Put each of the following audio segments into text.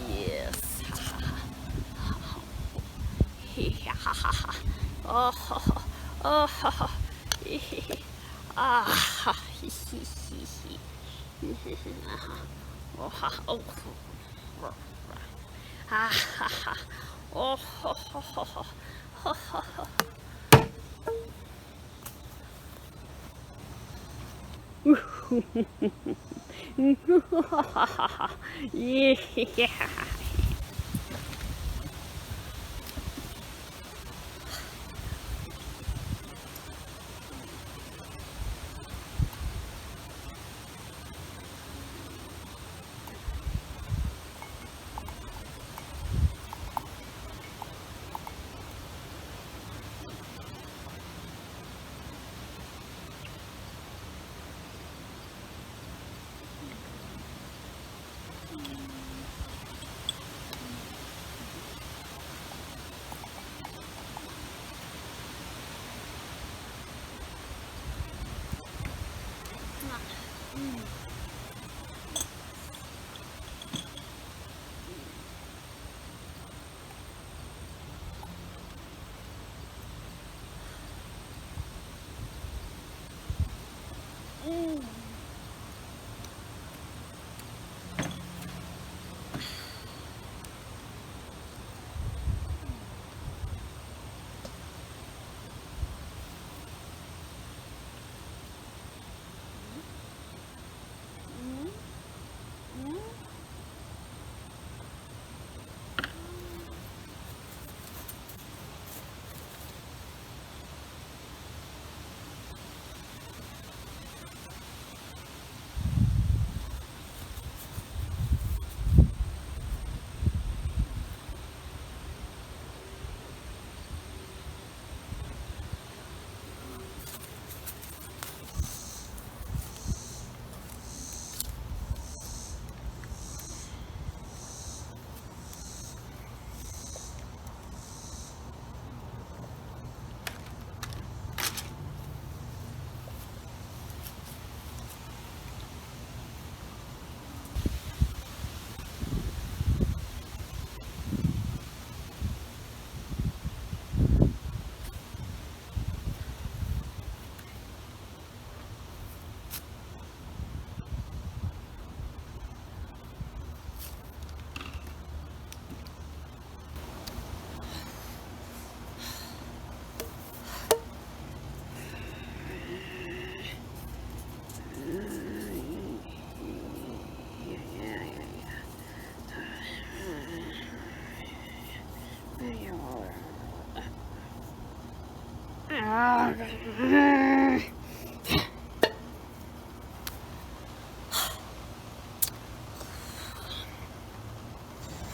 Yes. Oh, oh, ah, yeah.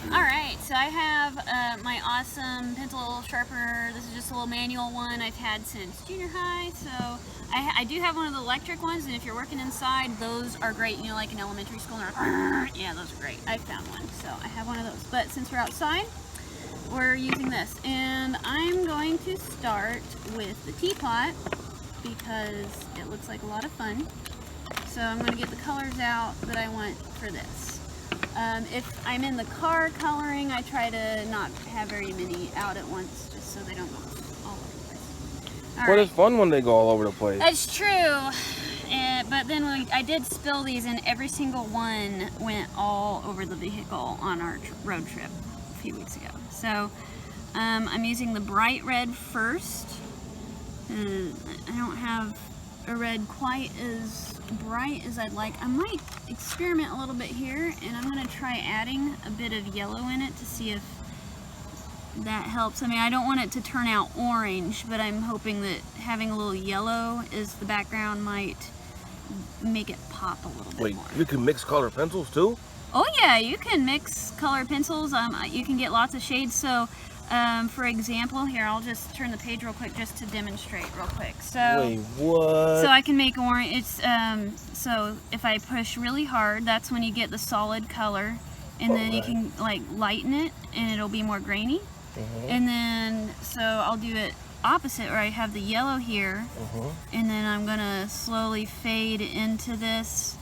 Alright, so I have my awesome pencil sharpener. This is just a little manual one I've had since junior high. So I do have one of the electric ones, and if you're working inside, those are great. You know, like in elementary school, yeah, those are great. I found one, so I have one of those. But since we're outside, we're using this. And I'm going to start with the teapot because it looks like a lot of fun. So I'm going to get the colors out that I want for this. If I'm in the car coloring, I try to not have very many out at once, just so they don't go all over the place. But it's fun when they go all over the place. That's true. But then I did spill these, and every single one went all over the vehicle on our road trip a few weeks ago. So I'm using the bright red first. I don't have a red quite as bright as I'd like. I might experiment a little bit here, and I'm going to try adding a bit of yellow in it to see if that helps. I mean, I don't want it to turn out orange, but I'm hoping that having a little yellow as the background might make it pop a little bit more. Wait, you can mix color pencils too? Oh yeah, you can mix color pencils. You can get lots of shades. So For example, here, I'll just turn the page real quick just to demonstrate real quick. So, Wait, what? so I can make orange. It's so if I push really hard, that's when you get the solid color, and then you can like lighten it, and it'll be more grainy. And then so I'll do it opposite, where I have the yellow here, and then I'm gonna slowly fade into this,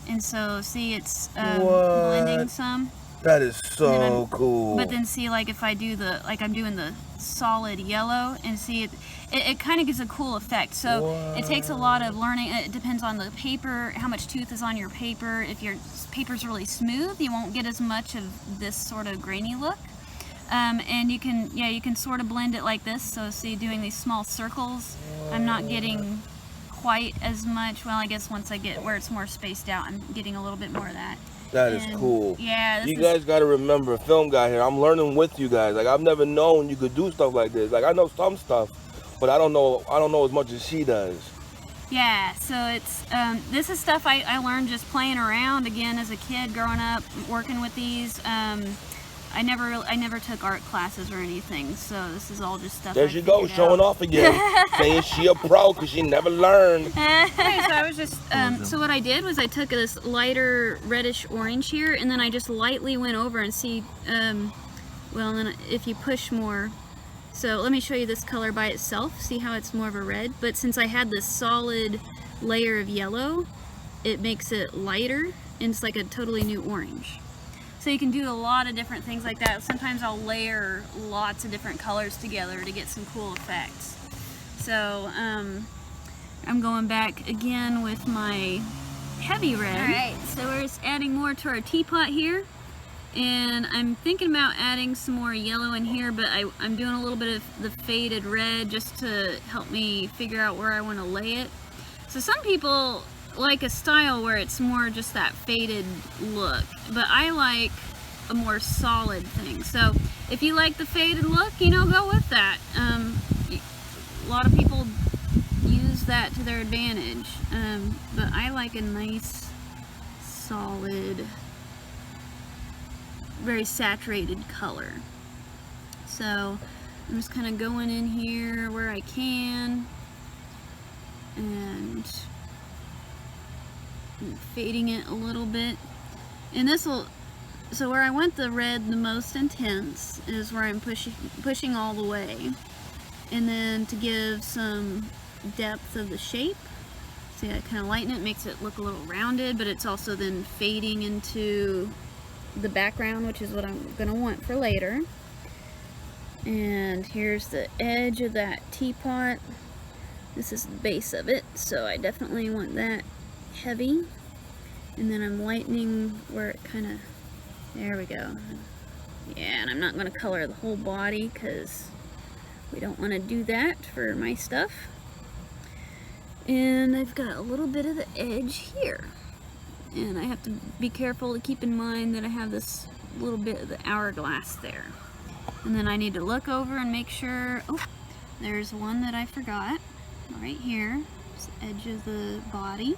and so see it's blending some. That is so cool. But then see, like if I do like I'm doing the solid yellow, and see it kind of gives a cool effect. So it takes a lot of learning. It depends on the paper, how much tooth is on your paper. If your paper's really smooth, you won't get as much of this sort of grainy look. And you can sort of blend it like this. So see, doing these small circles, I'm not getting quite as much. Well, I guess once I get where it's more spaced out, I'm getting a little bit more of that. That is cool. Yeah. You guys got to remember, Film Guy here, I'm learning with you guys. Like, I've never known you could do stuff like this. Like, I know some stuff, but I don't know as much as she does. Yeah, so it's this is stuff I learned just playing around again as a kid, growing up, working with these. I never took art classes or anything, so this is all just stuff. There she goes, showing off again, saying she a pro because she never learned. Okay, so I was just so what I did was I took this lighter reddish orange here, and then I just lightly went over and see. Well, then if you push more. So let me show you this color by itself. See how it's more of a red? But since I had this solid layer of yellow, it makes it lighter, and it's like a totally new orange. So you can do a lot of different things like that. Sometimes I'll layer lots of different colors together to get some cool effects. So I'm going back again with my heavy red. Alright, so we're just adding more to our teapot here. And I'm thinking about adding some more yellow in here, but I'm doing a little bit of the faded red just to help me figure out where I want to lay it. So some people like a style where it's more just that faded look, but I like a more solid thing. So if you like the faded look, go with that. A lot of people use that to their advantage, but I like a nice solid, very saturated color. So I'm just kind of going in here where I can and fading it a little bit. And so where I want the red the most intense is where I'm pushing all the way, and then to give some depth of the shape. See, I kind of lighten it, makes it look a little rounded, but it's also then fading into the background, which is what I'm gonna want for later. And here's the edge of that teapot. This is the base of it, so I definitely want that heavy. And then I'm lightening where it kind of, there we go. Yeah, and I'm not going to color the whole body because we don't want to do that for my stuff. And I've got a little bit of the edge here, and I have to be careful to keep in mind that I have this little bit of the hourglass there. And then I need to look over and make sure, oh, there's one that I forgot right here. It's the edge of the body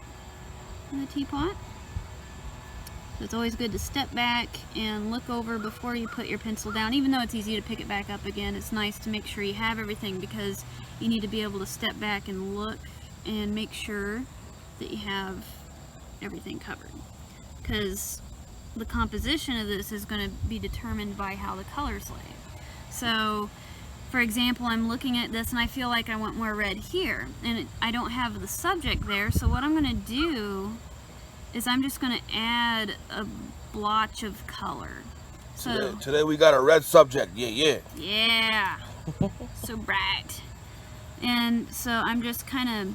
of the teapot. So it's always good to step back and look over before you put your pencil down. Even though it's easy to pick it back up again, it's nice to make sure you have everything, because you need to be able to step back and look and make sure that you have everything covered. Because the composition of this is going to be determined by how the colors lay. So, for example, I'm looking at this and I feel like I want more red here, and I don't have the subject there, so what I'm going to do is I'm just going to add a blotch of color. So today we got a red subject. Yeah. So bright. And so I'm just kind of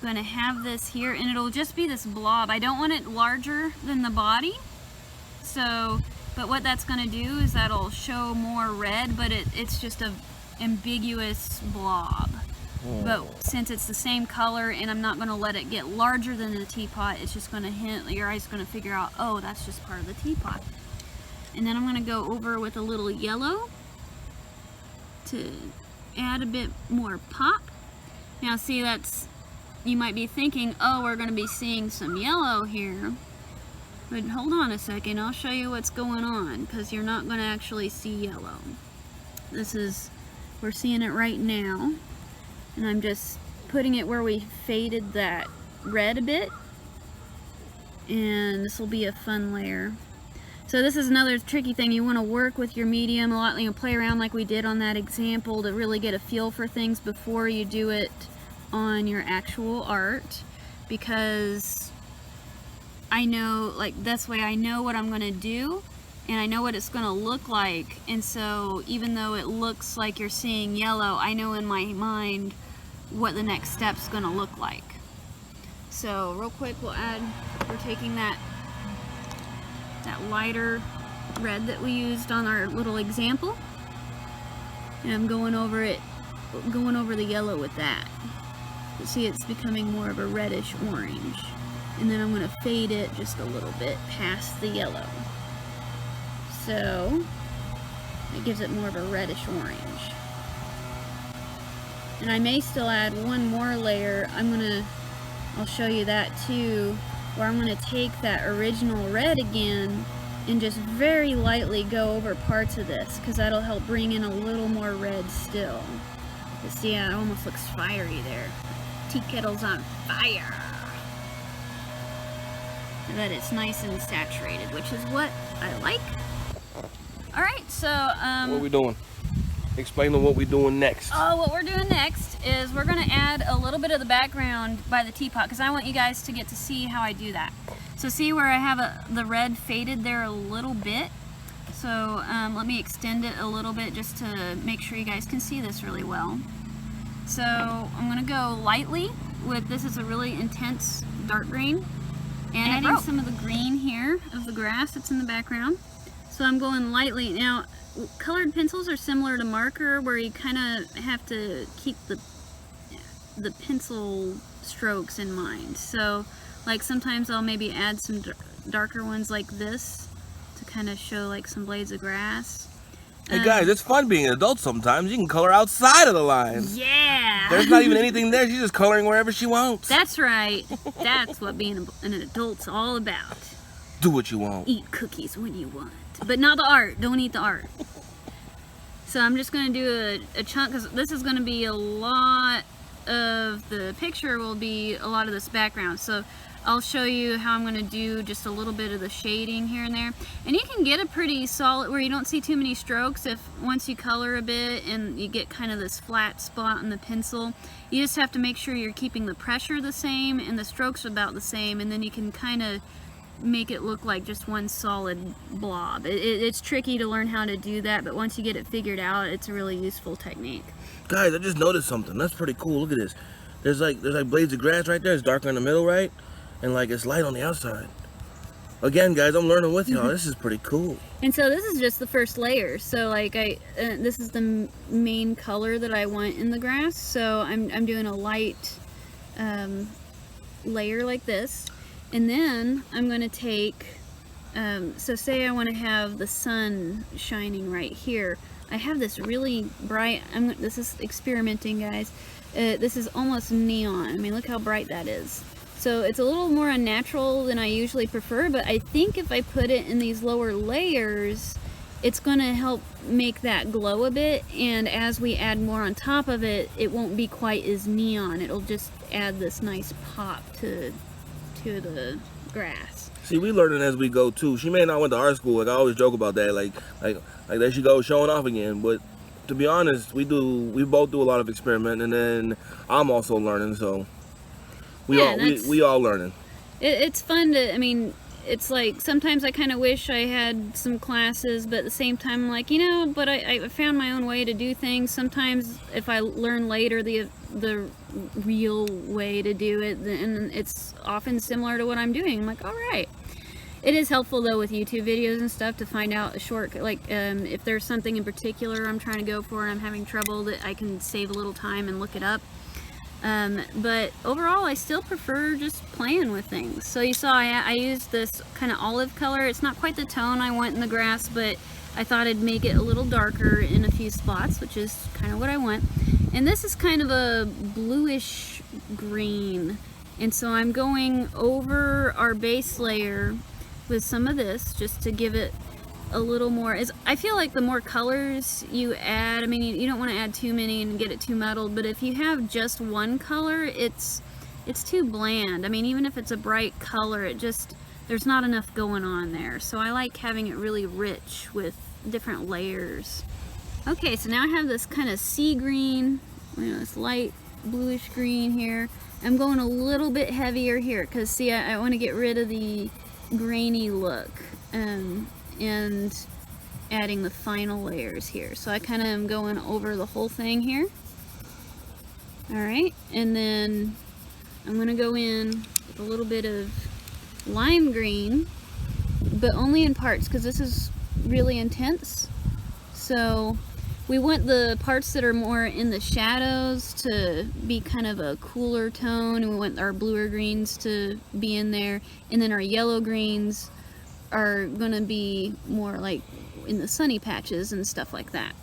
going to have this here, and it'll just be this blob. I don't want it larger than the body. So, but what that's going to do is that'll show more red, but it's just a ambiguous blob. But since it's the same color and I'm not going to let it get larger than the teapot, it's just going to hint, your eye's going to figure out, oh, that's just part of the teapot. And then I'm going to go over with a little yellow to add a bit more pop. Now see, you might be thinking, oh, we're going to be seeing some yellow here. But hold on a second, I'll show you what's going on, because you're not going to actually see yellow. we're seeing it right now. And I'm just putting it where we faded that red a bit. And this will be a fun layer. So this is another tricky thing. You want to work with your medium a lot, play around like we did on that example to really get a feel for things before you do it on your actual art, because I know, like, this way I know what I'm going to do and I know what it's going to look like. And so even though it looks like you're seeing yellow, I know in my mind what the next step's going to look like. So real quick, we're taking that lighter red that we used on our little example, and I'm going over the yellow with that. You see, it's becoming more of a reddish orange, and then I'm going to fade it just a little bit past the yellow, so it gives it more of a reddish orange. And I may still add one more layer. I'll show you that too, where I'm going to take that original red again and just very lightly go over parts of this, because that'll help bring in a little more red still. But see, it almost looks fiery there. Tea kettle's on fire. And that it's nice and saturated, which is what I like. Alright, so What are we doing? Explain to what we're doing next. Oh, what we're doing next is we're going to add a little bit of the background by the teapot, because I want you guys to get to see how I do that. So see where I have the red faded there a little bit? So let me extend it a little bit just to make sure you guys can see this really well. So I'm going to go lightly with, this is a really intense dark green, and adding some of the green here of the grass that's in the background. So I'm going lightly. Now, colored pencils are similar to marker, where you kind of have to keep the pencil strokes in mind. So like sometimes I'll maybe add some darker ones like this to kind of show like some blades of grass. Hey guys, it's fun being an adult sometimes. You can color outside of the lines. Yeah! There's not even anything there. She's just coloring wherever she wants. That's right. That's what being an adult's all about. Do what you want. Eat cookies when you want. But not the art. Don't eat the art. So I'm just going to do a chunk, because this is going to be a lot of the picture, will be a lot of this background. So I'll show you how I'm going to do just a little bit of the shading here and there. And you can get a pretty solid, where you don't see too many strokes, if once you color a bit and you get kind of this flat spot on the pencil. You just have to make sure you're keeping the pressure the same and the strokes about the same, and then you can kind of make it look like just one solid blob. It's tricky to learn how to do that, but once you get it figured out, it's a really useful technique. Guys, I just noticed something. That's pretty cool. Look at this. There's like blades of grass right there. It's darker in the middle, right? And like it's light on the outside. Again, guys, I'm learning with y'all. This is pretty cool. And so this is just the first layer. So like this is the main color that I want in the grass. So I'm doing a light layer like this. And then I'm going to take, so say I want to have the sun shining right here. I have this really bright, this is experimenting, guys. This is almost neon. I mean, look how bright that is. So it's a little more unnatural than I usually prefer, but I think if I put it in these lower layers, it's going to help make that glow a bit. And as we add more on top of it, it won't be quite as neon. It'll just add this nice pop to the grass. See, we learning as we go too. She may not went to art school. Like I always joke about that. Like there she goes showing off again. But to be honest, we both do a lot of experimenting, and then I'm also learning. So we all learning. It's fun to. I mean, it's like sometimes I kind of wish I had some classes, but at the same time, I'm like, but I found my own way to do things. Sometimes if I learn later the real way to do it, and it's often similar to what I'm doing, I'm like, all right. It is helpful though with YouTube videos and stuff to find out a shortcut, like if there's something in particular I'm trying to go for and I'm having trouble, that I can save a little time and look it up. But overall, I still prefer just playing with things. So you saw I used this kind of olive color. It's not quite the tone I want in the grass, but I thought I'd make it a little darker in a few spots, which is kind of what I want. And this is kind of a bluish green. And so I'm going over our base layer with some of this just to give it a little more. I feel like the more colors you add, I mean, you don't want to add too many and get it too muddled, but if you have just one color, it's too bland. I mean, even if it's a bright color, there's not enough going on there. So I like having it really rich with different layers. Okay, so now I have this kind of sea green, this light bluish green here. I'm going a little bit heavier here because, see, I want to get rid of the grainy look and adding the final layers here. So I kind of am going over the whole thing here. All right, and then I'm going to go in with a little bit of lime green, but only in parts because this is really intense. So we want the parts that are more in the shadows to be kind of a cooler tone, and we want our bluer greens to be in there, and then our yellow greens are gonna be more like in the sunny patches and stuff like that.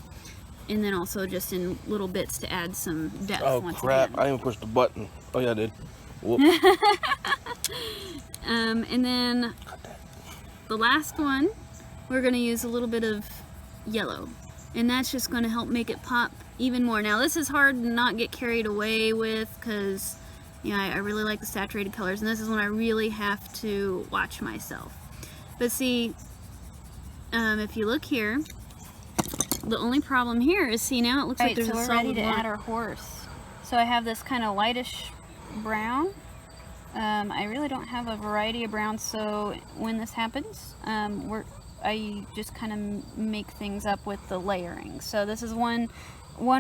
And then also just in little bits to add some depth. Oh once crap, again. I didn't push the button. Oh yeah, I did. Whoop. And then the last one, we're gonna use a little bit of yellow. And that's just going to help make it pop even more. Now this is hard to not get carried away with because, I really like the saturated colors, and this is when I really have to watch myself. But see, if you look here, the only problem here is, see, now it looks like there's a solid line. So we're ready to add our horse. So I have this kind of lightish brown. I really don't have a variety of browns, so when this happens, I just kind of make things up with the layering. So this is one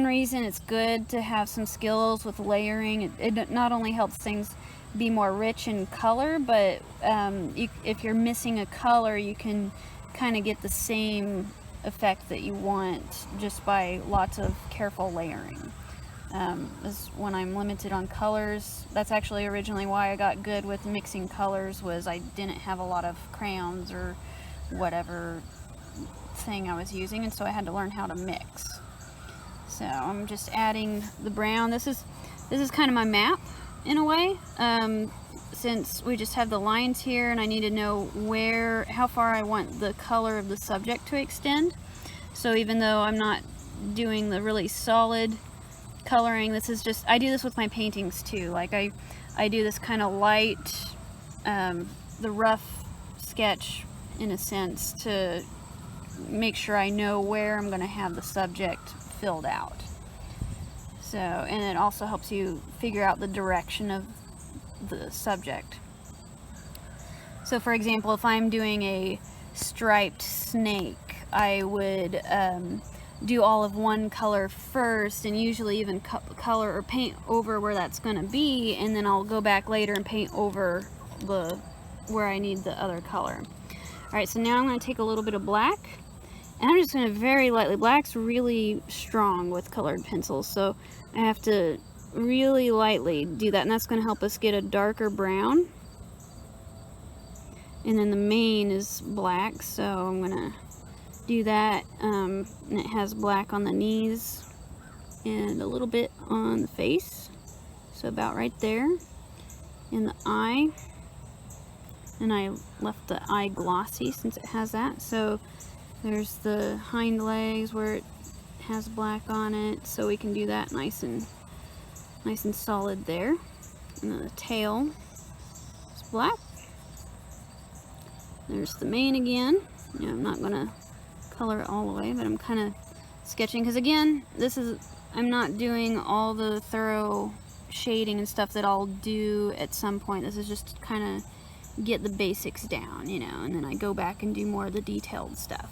reason it's good to have some skills with layering. It not only helps things be more rich in color, but if you're missing a color, you can kind of get the same effect that you want just by lots of careful layering. Is when I'm limited on colors. That's actually originally why I got good with mixing colors, was I didn't have a lot of crayons or whatever thing I was using, and so I had to learn how to mix. So I'm just adding the brown. This is kind of my map in a way, since we just have the lines here and I need to know how far I want the color of the subject to extend. So even though I'm not doing the really solid coloring, this is just, I do this with my paintings too. Like I do this kind of light, the rough sketch in a sense, to make sure I know where I'm going to have the subject filled out. So, and it also helps you figure out the direction of the subject. So for example, if I'm doing a striped snake, I would do all of one color first, and usually even color or paint over where that's going to be, and then I'll go back later and paint over where I need the other color. Alright, so now I'm going to take a little bit of black, and I'm just going to very lightly, black's really strong with colored pencils, so I have to really lightly do that, and that's going to help us get a darker brown. And then the mane is black, so I'm going to do that, and it has black on the knees and a little bit on the face, so about right there, in the eye. And I left the eye glossy since it has that. So there's the hind legs where it has black on it, so we can do that nice and solid there. And then the tail is black. There's the mane again. I'm not gonna color it all the way, but I'm kind of sketching, because again, I'm not doing all the thorough shading and stuff that I'll do at some point. This is just kind of get the basics down, and then I go back and do more of the detailed stuff.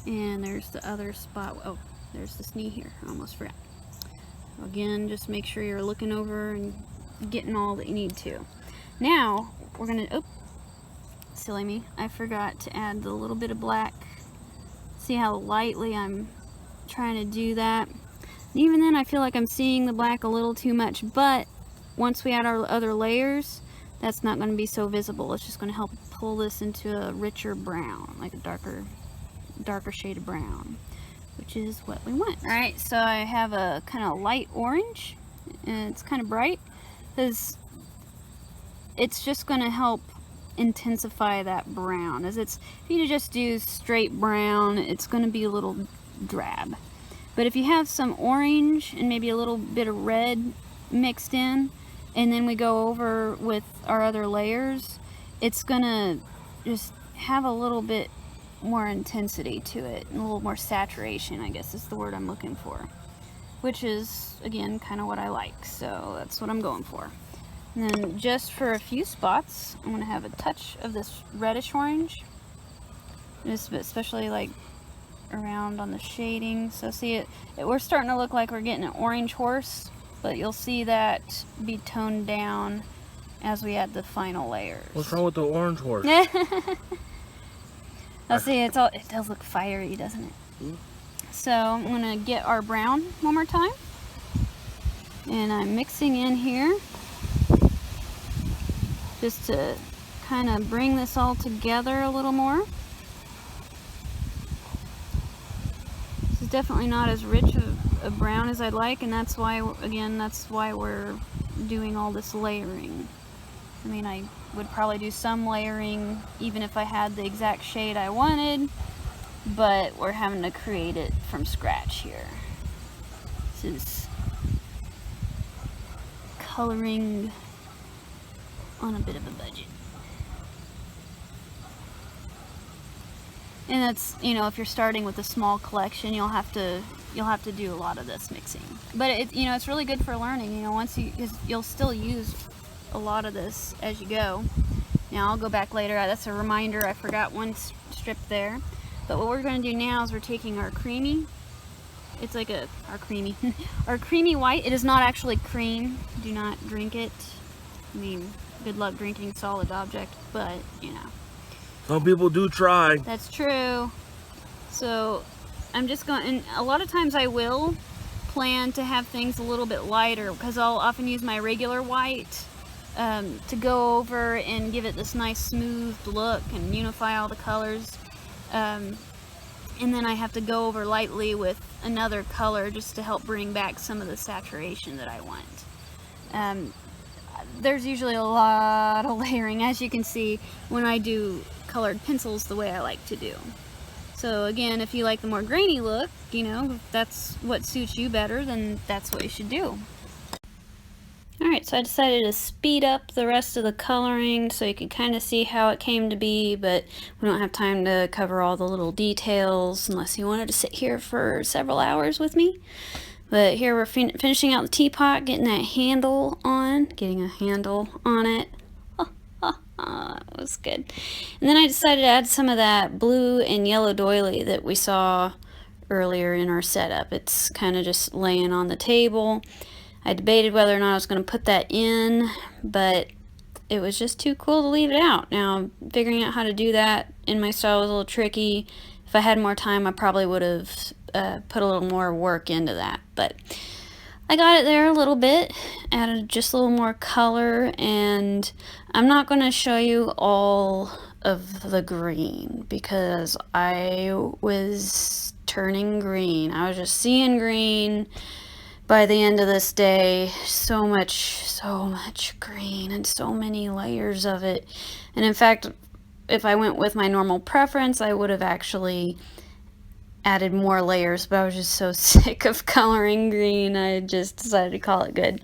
And there's the other spot. Oh, there's this knee here. I almost forgot. Again, just make sure you're looking over and getting all that you need to. Now we're gonna, oh, silly me, I forgot to add the little bit of black. See how lightly I'm trying to do that. Even then I feel like I'm seeing the black a little too much, but once we add our other layers, that's not going to be so visible. It's just going to help pull this into a richer brown, like a darker shade of brown, which is what we want. Alright, so I have a kind of light orange, and it's kind of bright, because it's just going to help intensify that brown. As it's, if you just do straight brown, it's going to be a little drab. But if you have some orange and maybe a little bit of red mixed in, and then we go over with our other layers, it's going to just have a little bit more intensity to it, and a little more saturation, I guess is the word I'm looking for. Which is, again, kind of what I like, so that's what I'm going for. And then just for a few spots, I'm going to have a touch of this reddish orange, just especially like around on the shading. So see it, we're starting to look like we're getting an orange horse, but you'll see that be toned down as we add the final layers. What's wrong with the orange horse? Let's see, it does look fiery, doesn't it? Mm-hmm. So I'm going to get our brown one more time, and I'm mixing in here just to kind of bring this all together a little more. This is definitely not as rich of a brown as I'd like, and that's why, again, that's why we're doing all this layering. I mean, I would probably do some layering even if I had the exact shade I wanted, but we're having to create it from scratch here. This is coloring on a bit of a budget. And that's, you know, if you're starting with a small collection, you'll have to do a lot of this mixing. But it, you know, it's really good for learning. You know, once you'll still use a lot of this as you go. Now I'll go back later. That's a reminder. I forgot one strip there. But what we're going to do now is we're taking our creamy. It's like our creamy white. It is not actually cream. Do not drink it. I mean, good luck drinking solid object, but you know. Some people do try. That's true. So I'm just going, and a lot of times I will plan to have things a little bit lighter because I'll often use my regular white to go over and give it this nice smooth look and unify all the colors. And then I have to go over lightly with another color just to help bring back some of the saturation that I want. There's usually a lot of layering, as you can see, when I do colored pencils the way I like to do. So again, if you like the more grainy look, you know, if that's what suits you better, then that's what you should do. Alright, so I decided to speed up the rest of the coloring so you can kind of see how it came to be, but we don't have time to cover all the little details unless you wanted to sit here for several hours with me. But here we're finishing out the teapot, getting a handle on it. That was good. And then I decided to add some of that blue and yellow doily that we saw earlier in our setup. It's kind of just laying on the table. I debated whether or not I was going to put that in, but it was just too cool to leave it out. Now, figuring out how to do that in my style was a little tricky. If I had more time, I probably would have put a little more work into that, but I got it there a little bit, added just a little more color, and I'm not going to show you all of the green because I was turning green. I was just seeing green by the end of this day. So much green and so many layers of it. And in fact, if I went with my normal preference, I would have actually added more layers, but I was just so sick of coloring green, I just decided to call it good.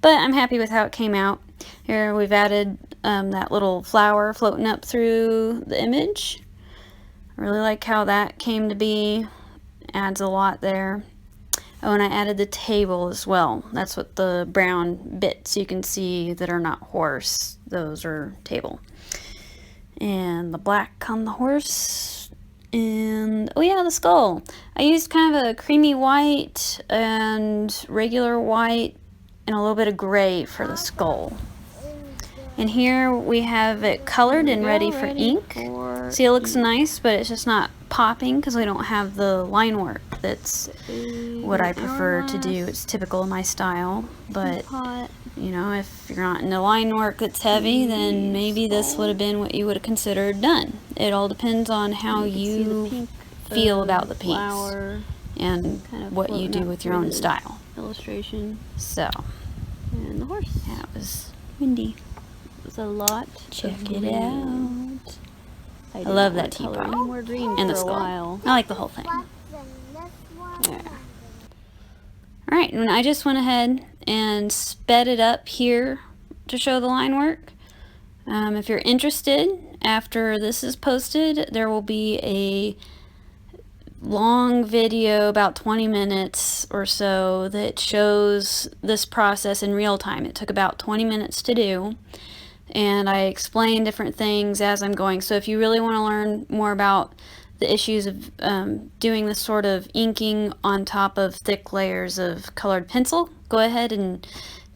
But I'm happy with how it came out. Here we've added that little flower floating up through the image. I really like how that came to be. Adds a lot there. Oh, and I added the table as well. That's what the brown bits you can see that are not horse. Those are table. And the black on the horse. And, oh yeah, the skull. I used kind of a creamy white and regular white and a little bit of gray for the skull. And here we have it colored and ready for ink. See, it looks nice, but it's just not popping because we don't have the line work. That's what I prefer to do. It's typical of my style, but you know, if you're not into line work that's heavy, then maybe this would have been what you would have considered done. It all depends on how you feel about the piece and what you do with your own style. Illustration. So, and the horse. Yeah, it was windy. was a lot. Check of it green. out. I love didn't that wanna color teapot. any more green And the for a skull. while. I like the whole thing. Yeah. Alright, and I just went ahead and sped it up here to show the line work. If you're interested, after this is posted, there will be a long video, about 20 minutes or so, that shows this process in real time. It took about 20 minutes to do, and I explain different things as I'm going. So if you really want to learn more about the issues of doing this sort of inking on top of thick layers of colored pencil, go ahead and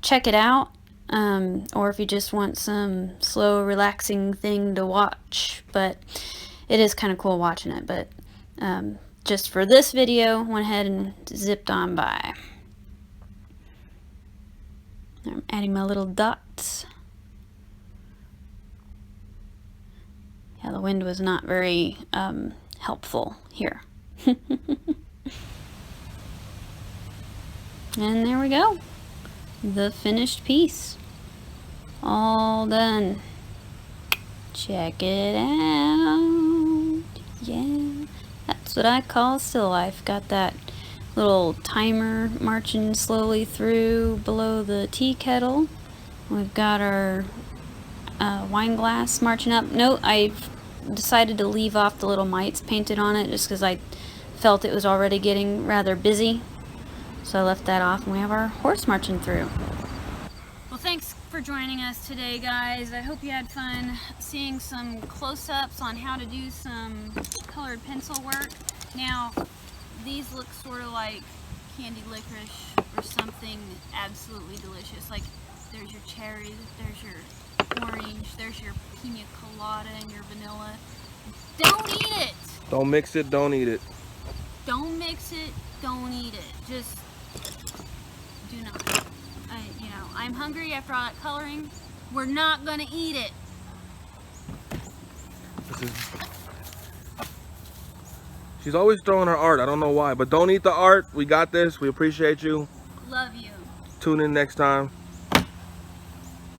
check it out. Or if you just want some slow, relaxing thing to watch, but it is kind of cool watching it. But just for this video, went ahead and zipped on by. I'm adding my little dots. Yeah, the wind was not very helpful here. And there we go. The finished piece. All done. Check it out. Yeah, that's what I call still life. Got that little timer marching slowly through below the tea kettle. We've got our wine glass marching up. Note, I've decided to leave off the little mites painted on it just because I felt it was already getting rather busy. So I left that off, and we have our horse marching through. Well, thanks for joining us today, guys. I hope you had fun seeing some close-ups on how to do some colored pencil work. Now, these look sort of like candied licorice or something absolutely delicious. Like, there's your cherry, there's your orange, there's your pina colada and your vanilla. Don't eat it! Don't mix it, don't eat it. Don't mix it, don't eat it. Just do not. I'm hungry after all that coloring. We're not gonna eat it. She's always throwing her art. I don't know why, but don't eat the art. We got this. We appreciate you. Love you. Tune in next time.